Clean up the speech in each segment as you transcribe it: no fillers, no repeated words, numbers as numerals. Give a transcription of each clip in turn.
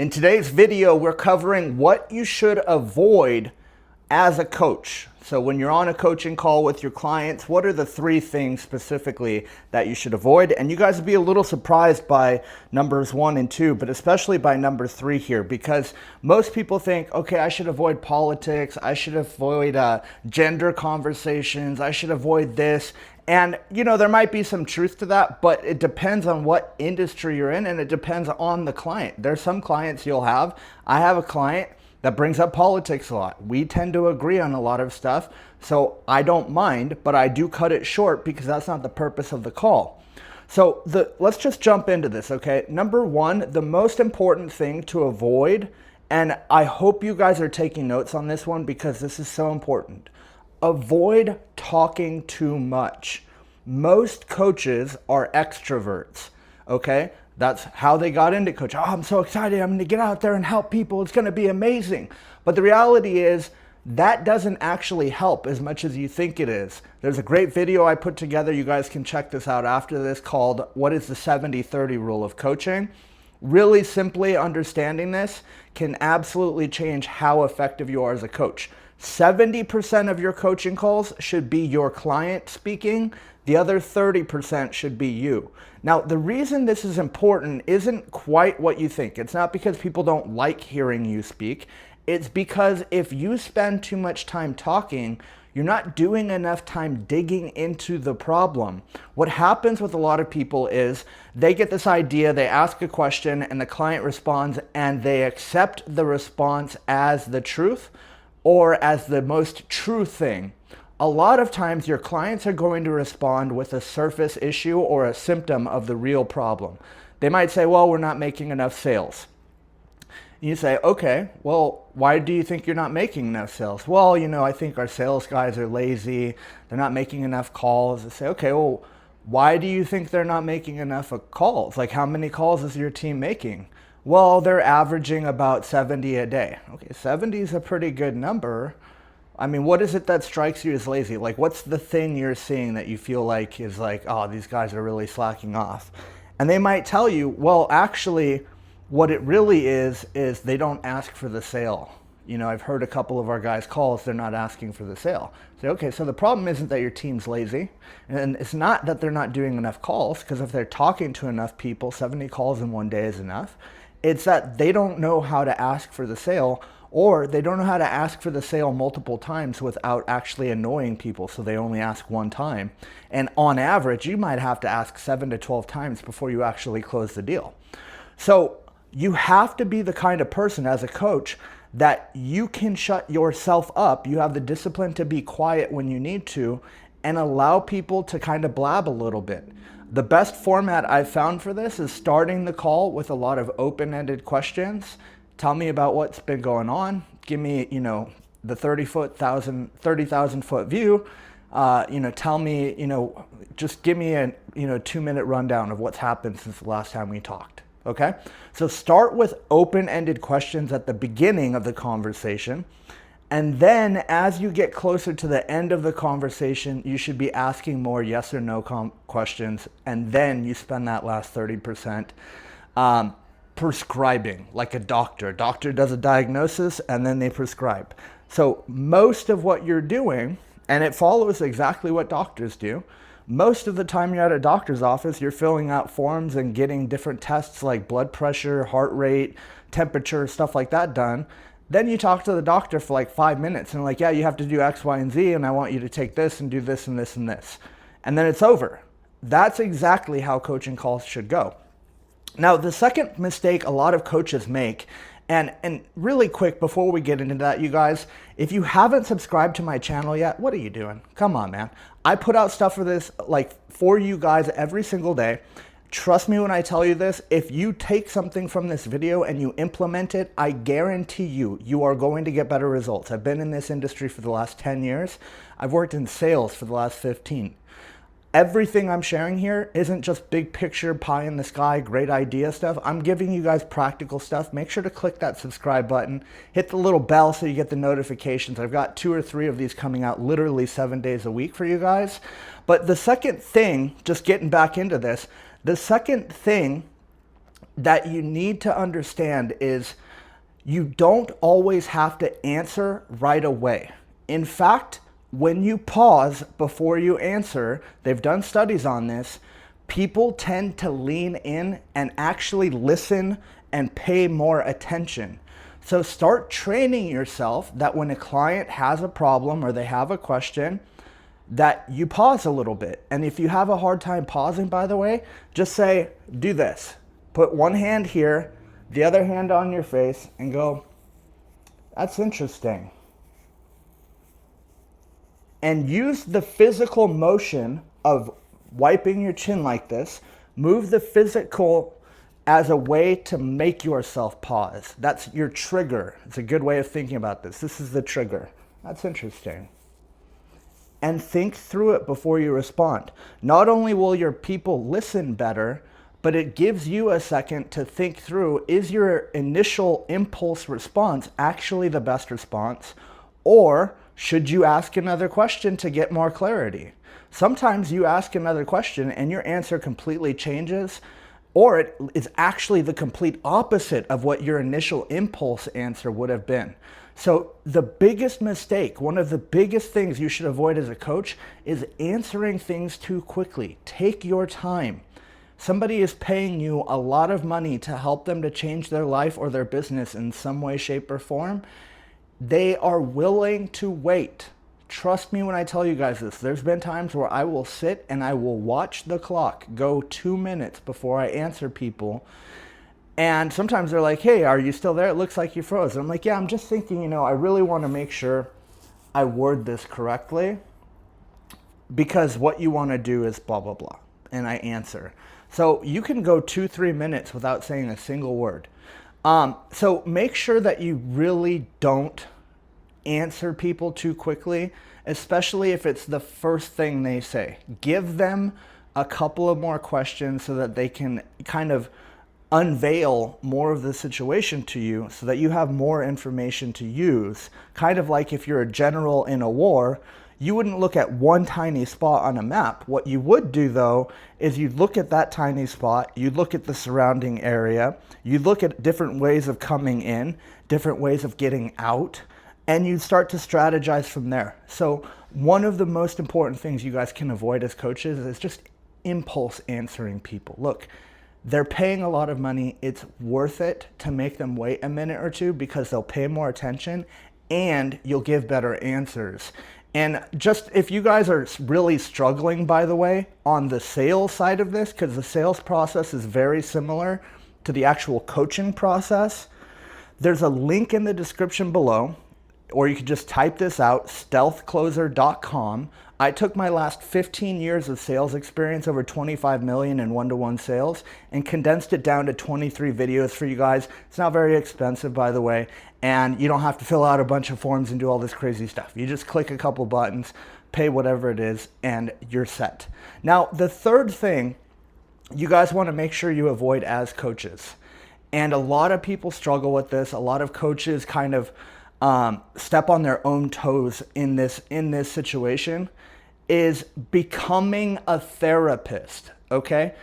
In today's video, we're covering what you should avoid as a coach. So when you're on a coaching call with your clients, what are the 3 things specifically that you should avoid? And you guys will be a little surprised by numbers 1 and 2, but especially by number 3 here, because most people think, okay, I should avoid politics, I should avoid gender conversations, I should avoid this. And, you know, there might be some truth to that, but it depends on what industry you're in and it depends on the client. There's some clients you'll have. I have a client that brings up politics a lot. We tend to agree on a lot of stuff, so I don't mind, but I do cut it short because that's not the purpose of the call. So let's just jump into this, okay? Number 1, the most important thing to avoid, and I hope you guys are taking notes on this one because this is so important. Avoid talking too much. Most coaches are extroverts, okay? That's how they got into coaching. Oh, I'm so excited. I'm going to get out there and help people. It's going to be amazing. But the reality is that doesn't actually help as much as you think it is. There's a great video I put together. You guys can check this out after this called What is the 70-30 Rule of Coaching? Really simply understanding this can absolutely change how effective you are as a coach. 70% of your coaching calls should be your client speaking. The other 30% should be you. Now, the reason this is important isn't quite what you think. It's not because people don't like hearing you speak. It's because if you spend too much time talking, you're not doing enough time digging into the problem. What happens with a lot of people is they get this idea, they ask a question, and the client responds, and they accept the response as the truth or as the most true thing. A lot of times your clients are going to respond with a surface issue or a symptom of the real problem. They might say, well, we're not making enough sales. You say, okay, well, why do you think you're not making enough sales? Well, you know, I think our sales guys are lazy. They're not making enough calls. They say, okay, well, why do you think they're not making enough calls? Like, how many calls is your team making? Well, they're averaging about 70 a day. Okay, 70 is a pretty good number. I mean, what is it that strikes you as lazy? Like, what's the thing you're seeing that you feel like is like, oh, these guys are really slacking off? And they might tell you, well, actually, what it really is they don't ask for the sale. You know, I've heard a couple of our guys' calls, they're not asking for the sale. Say, okay, so the problem isn't that your team's lazy, and it's not that they're not doing enough calls, because if they're talking to enough people, 70 calls in one day is enough. It's that they don't know how to ask for the sale, or they don't know how to ask for the sale multiple times without actually annoying people, so they only ask one time. And on average, you might have to ask 7 to 12 times before you actually close the deal. So you have to be the kind of person as a coach that you can shut yourself up. You have the discipline to be quiet when you need to and allow people to kind of blab a little bit. The best format I've found for this is starting the call with a lot of open-ended questions. Tell me about what's been going on. Give me, you know, the 30,000 foot view. Tell me, just give me a, 2-minute rundown of what's happened since the last time we talked. Okay? So start with open-ended questions at the beginning of the conversation. And then as you get closer to the end of the conversation, you should be asking more yes or no questions. And then you spend that last 30% prescribing like a doctor. A doctor does a diagnosis and then they prescribe. So most of what you're doing, and it follows exactly what doctors do, most of the time you're at a doctor's office, you're filling out forms and getting different tests like blood pressure, heart rate, temperature, stuff like that done. Then you talk to the doctor for like 5 minutes and like, yeah, you have to do X, Y, and Z, and I want you to take this and do this and this and this. And then it's over. That's exactly how coaching calls should go. Now, the second mistake a lot of coaches make, and really quick before we get into that, you guys, if you haven't subscribed to my channel yet, what are you doing? Come on, man. I put out stuff for this, like for you guys every single day. Trust me when I tell you this, if you take something from this video and you implement it, I guarantee you are going to get better results. I've been in this industry for the last 10 years. I've worked in sales for the last 15. Everything I'm sharing here isn't just big picture, pie in the sky, great idea stuff. I'm giving you guys practical stuff. Make sure to click that subscribe button. Hit the little bell so you get the notifications. I've got 2 or 3 of these coming out literally 7 days a week for you guys. But the second thing, just getting back into this, the second thing that you need to understand is you don't always have to answer right away. In fact, when you pause before you answer, they've done studies on this, people tend to lean in and actually listen and pay more attention. So start training yourself that when a client has a problem or they have a question, that you pause a little bit. And if you have a hard time pausing, by the way, just say, do this. Put one hand here, the other hand on your face, and go, that's interesting. And use the physical motion of wiping your chin like this. Move the physical as a way to make yourself pause. That's your trigger. It's a good way of thinking about this. This is the trigger. That's interesting. And think through it before you respond. Not only will your people listen better, but it gives you a second to think through, is your initial impulse response actually the best response? Or should you ask another question to get more clarity? Sometimes you ask another question and your answer completely changes, or it is actually the complete opposite of what your initial impulse answer would have been. So the biggest mistake, one of the biggest things you should avoid as a coach is answering things too quickly. Take your time. Somebody is paying you a lot of money to help them to change their life or their business in some way, shape, or form. They are willing to wait. Trust me when I tell you guys this. There's been times where I will sit and I will watch the clock go 2 minutes before I answer people. And sometimes they're like, hey, are you still there? It looks like you froze. And I'm like, yeah, I'm just thinking, I really want to make sure I word this correctly because what you want to do is blah, blah, blah. And I answer. So you can go 2-3 minutes without saying a single word. So make sure that you really don't answer people too quickly, especially if it's the first thing they say. Give them a couple of more questions so that they can kind of unveil more of the situation to you so that you have more information to use. Kind of like if you're a general in a war, you wouldn't look at one tiny spot on a map. What you would do though is you'd look at that tiny spot, you'd look at the surrounding area, you'd look at different ways of coming in, different ways of getting out, and you'd start to strategize from there. So one of the most important things you guys can avoid as coaches is just impulse answering people. Look, they're paying a lot of money. It's worth it to make them wait a minute or two because they'll pay more attention and you'll give better answers. And just if you guys are really struggling, by the way, on the sales side of this, because the sales process is very similar to the actual coaching process, there's a link in the description below, or you could just type this out, stealthcloser.com. I took my last 15 years of sales experience, over 25 million in one-to-one sales, and condensed it down to 23 videos for you guys. It's not very expensive, by the way, and you don't have to fill out a bunch of forms and do all this crazy stuff. You just click a couple buttons, pay whatever it is, and you're set. Now, the third thing you guys want to make sure you avoid as coaches, and a lot of people struggle with this, a lot of coaches kind of step on their own toes in this situation, is becoming a therapist, okay?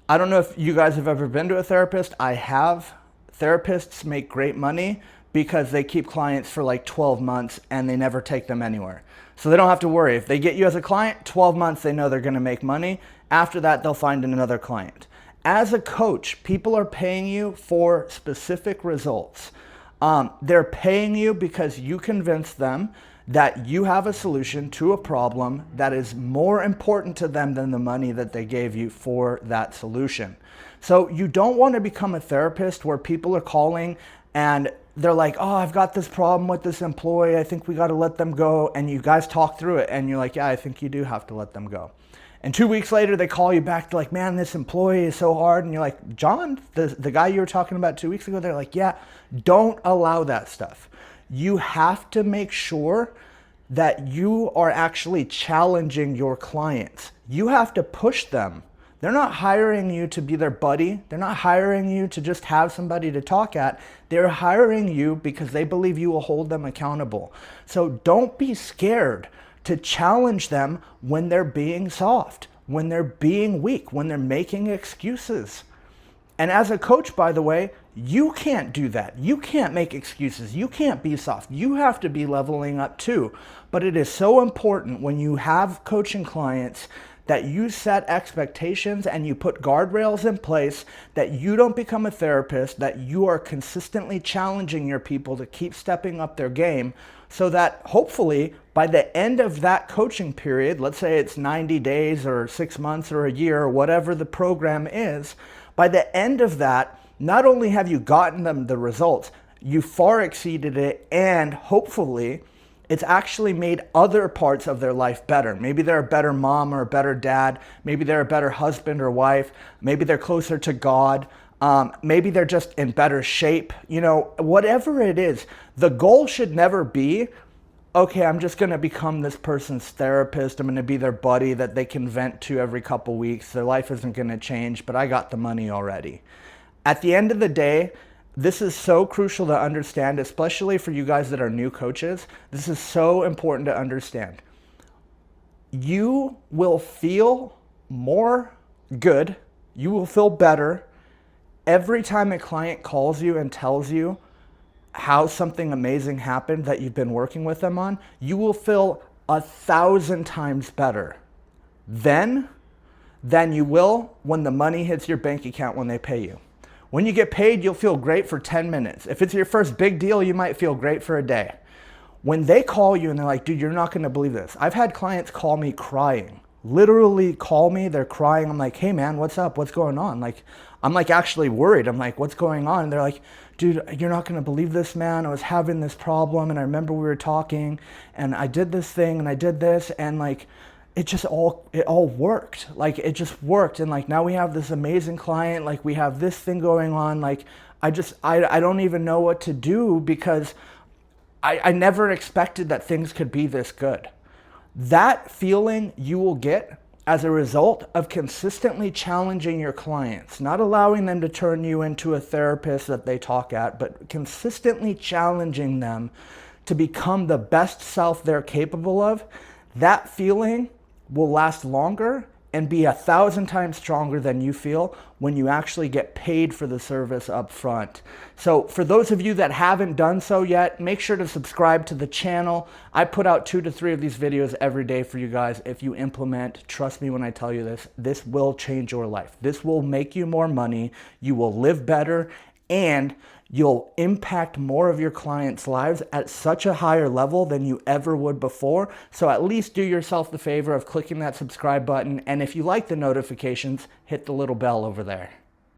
I don't know if you guys have ever been to a therapist. I have. Therapists make great money because they keep clients for like 12 months and they never take them anywhere. So they don't have to worry. If they get you as a client, 12 months, they know they're gonna make money. After that, they'll find another client. As a coach, people are paying you for specific results. They're paying you because you convince them that you have a solution to a problem that is more important to them than the money that they gave you for that solution. So you don't want to become a therapist where people are calling and they're like, oh, I've got this problem with this employee. I think we got to let them go. And you guys talk through it and you're like, yeah, I think you do have to let them go. And 2 weeks later, they call you back. They're like, man, this employee is so hard. And you're like, John, the guy you were talking about 2 weeks ago, they're like, yeah, don't allow that stuff. You have to make sure that you are actually challenging your clients. You have to push them. They're not hiring you to be their buddy. They're not hiring you to just have somebody to talk at. They're hiring you because they believe you will hold them accountable. So don't be scared to challenge them when they're being soft, when they're being weak, when they're making excuses. And as a coach, by the way, you can't do that. You can't make excuses. You can't be soft. You have to be leveling up too. But it is so important when you have coaching clients that you set expectations and you put guardrails in place, that you don't become a therapist, that you are consistently challenging your people to keep stepping up their game, so that hopefully by the end of that coaching period, let's say it's 90 days or 6 months or a year or whatever the program is, by the end of that, not only have you gotten them the results, you far exceeded it, and hopefully it's actually made other parts of their life better. Maybe they're a better mom or a better dad. Maybe they're a better husband or wife. Maybe they're closer to God. Maybe they're just in better shape. You know, whatever it is, the goal should never be, okay, I'm just going to become this person's therapist. I'm going to be their buddy that they can vent to every couple weeks. Their life isn't going to change, but I got the money already. At the end of the day, this is so crucial to understand, especially for you guys that are new coaches. This is so important to understand. You will feel more good. You will feel better every time a client calls you and tells you how something amazing happened that you've been working with them on. You will feel 1,000 times better then than you will when the money hits your bank account when they pay you. When you get paid, you'll feel great for 10 minutes. If it's your first big deal, you might feel great for a day. When they call you and they're like, dude, you're not going to believe this. I've had clients call me crying, literally call me. They're crying. I'm like, hey man, what's up? What's going on? Like, I'm like actually worried. I'm like, what's going on? And they're like, dude, you're not going to believe this, man. I was having this problem and I remember we were talking and I did this thing and I did this and like, it all worked. Like it just worked. And like, now we have this amazing client. Like we have this thing going on. Like I don't even know what to do because I never expected that things could be this good. That feeling you will get as a result of consistently challenging your clients, not allowing them to turn you into a therapist that they talk at, but consistently challenging them to become the best self they're capable of. That feeling will last longer and be 1,000 times stronger than you feel when you actually get paid for the service up front. So for those of you that haven't done so yet, make sure to subscribe to the channel. I put out 2 to 3 of these videos every day for you guys. If you implement, trust me when I tell you this, this will change your life. This will make you more money. You will live better and you'll impact more of your clients' lives at such a higher level than you ever would before. So at least do yourself the favor of clicking that subscribe button. And if you like the notifications, hit the little bell over there.